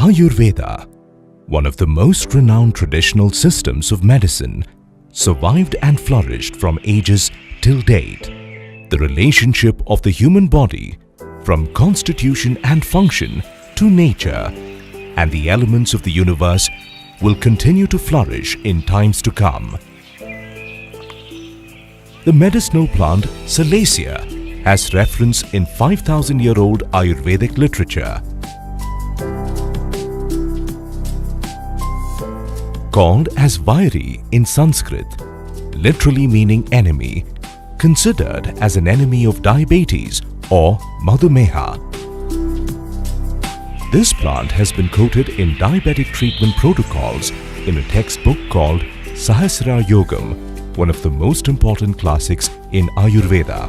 Ayurveda, one of the most renowned traditional systems of medicine, survived and flourished from ages till date. The relationship of the human body, from constitution and function to nature and the elements of the universe, will continue to flourish in times to come. The medicinal plant Salacia has reference in 5,000-year-old Ayurvedic literature. Called as Vairi in Sanskrit, literally meaning enemy, considered as an enemy of diabetes or Madhumeha. This plant has been quoted in diabetic treatment protocols in a textbook called Sahasra Yogam, one of the most important classics in Ayurveda.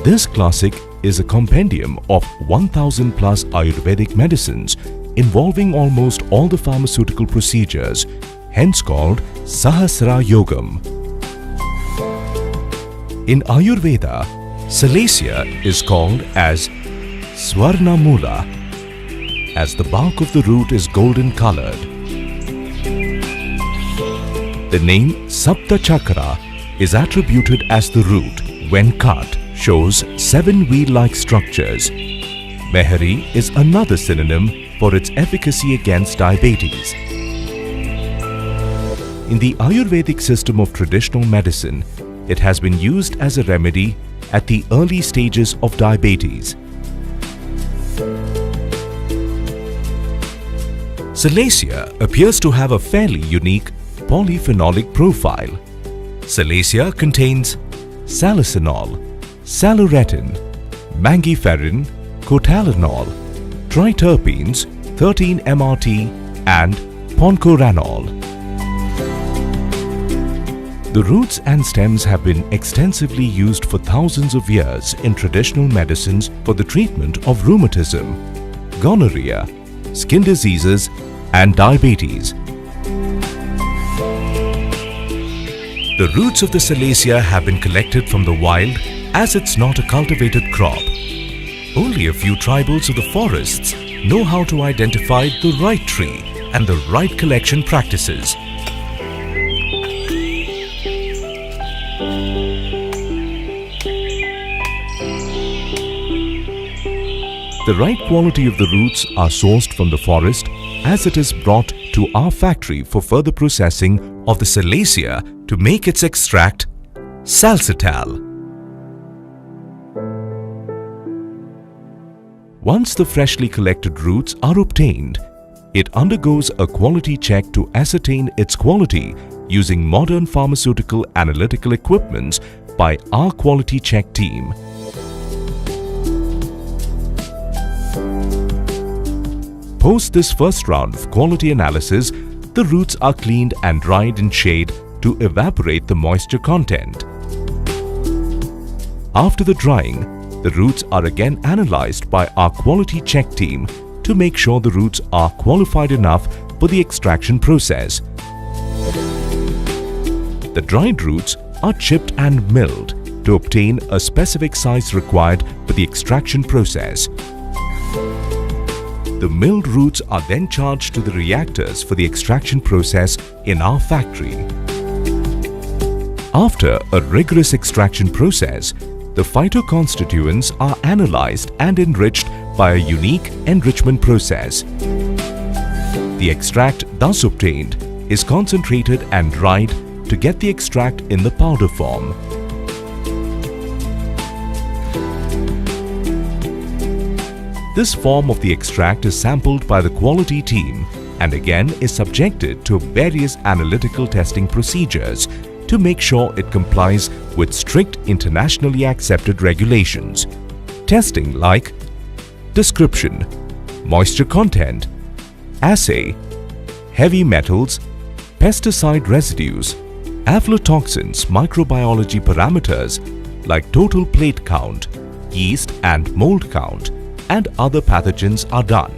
This classic is a compendium of 1,000 plus Ayurvedic medicines involving almost all the pharmaceutical procedures, hence called Sahasra Yogam. In Ayurveda, Salacia is called as Swarna Mula, as the bark of the root is golden colored. The name Sapta Chakra is attributed as the root, when cut, shows 7 wheel-like structures. Mehari is another synonym for its efficacy against diabetes. In the Ayurvedic system of traditional medicine, it has been used as a remedy at the early stages of diabetes. Salacia appears to have a fairly unique polyphenolic profile. Salacia contains salicylic, saluretin, mangiferin, cotalinol, triterpenes, 13-MRT and poncoranol. The roots and stems have been extensively used for thousands of years in traditional medicines for the treatment of rheumatism, gonorrhea, skin diseases and diabetes. The roots of the Salacia have been collected from the wild as it's not a cultivated crop. Only a few tribals of the forests know how to identify the right tree and the right collection practices. The right quality of the roots are sourced from the forest as it is brought to our factory for further processing of the Salacia to make its extract, salsitol. Once the freshly collected roots are obtained, it undergoes a quality check to ascertain its quality using modern pharmaceutical analytical equipments by our quality check team. Post this first round of quality analysis, the roots are cleaned and dried in shade to evaporate the moisture content. After the drying, the roots are again analyzed by our quality check team to make sure the roots are qualified enough for the extraction process. The dried roots are chipped and milled to obtain a specific size required for the extraction process. The milled roots are then charged to the reactors for the extraction process in our factory. After a rigorous extraction process, the phytoconstituents are analyzed and enriched by a unique enrichment process. The extract thus obtained is concentrated and dried to get the extract in the powder form. This form of the extract is sampled by the quality team and again is subjected to various analytical testing procedures to make sure it complies with strict internationally accepted regulations. Testing like description, moisture content, assay, heavy metals, pesticide residues, aflatoxins, microbiology parameters like total plate count, yeast and mold count, and other pathogens are done.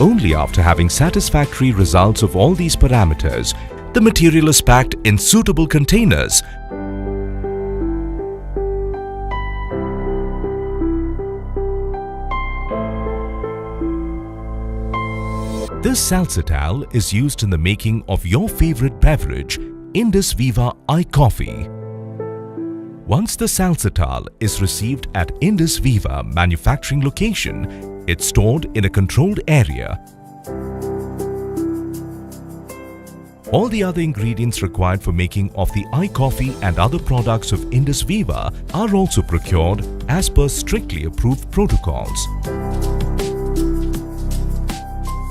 Only after having satisfactory results of all these parameters, the material is packed in suitable containers. This salsitol is used in the making of your favorite beverage, Indus Viva iCoffee. Once the salsitol is received at Indus Viva manufacturing location, it's stored in a controlled area. All the other ingredients required for making of the iCoffee and other products of Indus Viva are also procured as per strictly approved protocols.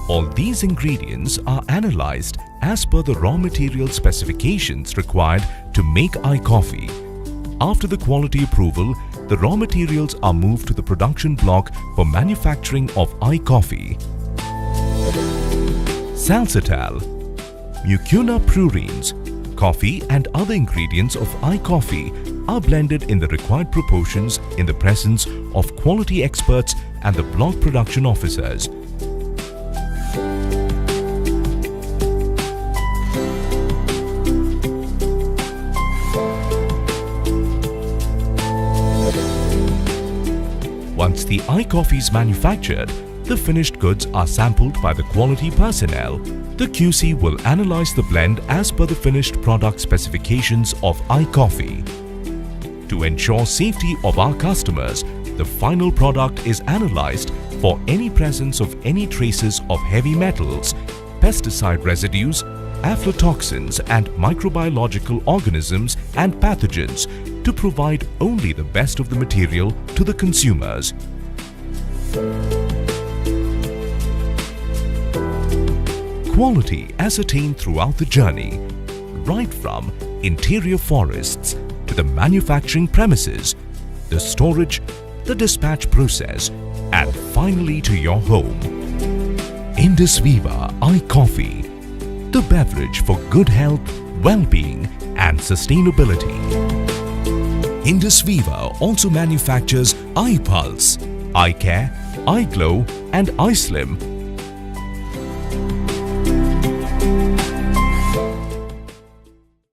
All these ingredients are analyzed as per the raw material specifications required to make iCoffee. After the quality approval, the raw materials are moved to the production block for manufacturing of iCoffee. Salsitol, mucuna prurines, coffee and other ingredients of iCoffee are blended in the required proportions in the presence of quality experts and the block production officers. Once the iCoffee is manufactured, the finished goods are sampled by the quality personnel. The QC will analyze the blend as per the finished product specifications of iCoffee. To ensure safety of our customers, the final product is analyzed for any presence of any traces of heavy metals, pesticide residues, aflatoxins and microbiological organisms and pathogens to provide only the best of the material to the consumers. Quality ascertained throughout the journey, right from interior forests to the manufacturing premises, the storage, the dispatch process, and finally to your home. Indus Viva iCoffee, the beverage for good health, well-being and sustainability. Indus Viva also manufactures iPulse, iCare, iGlow and iSlim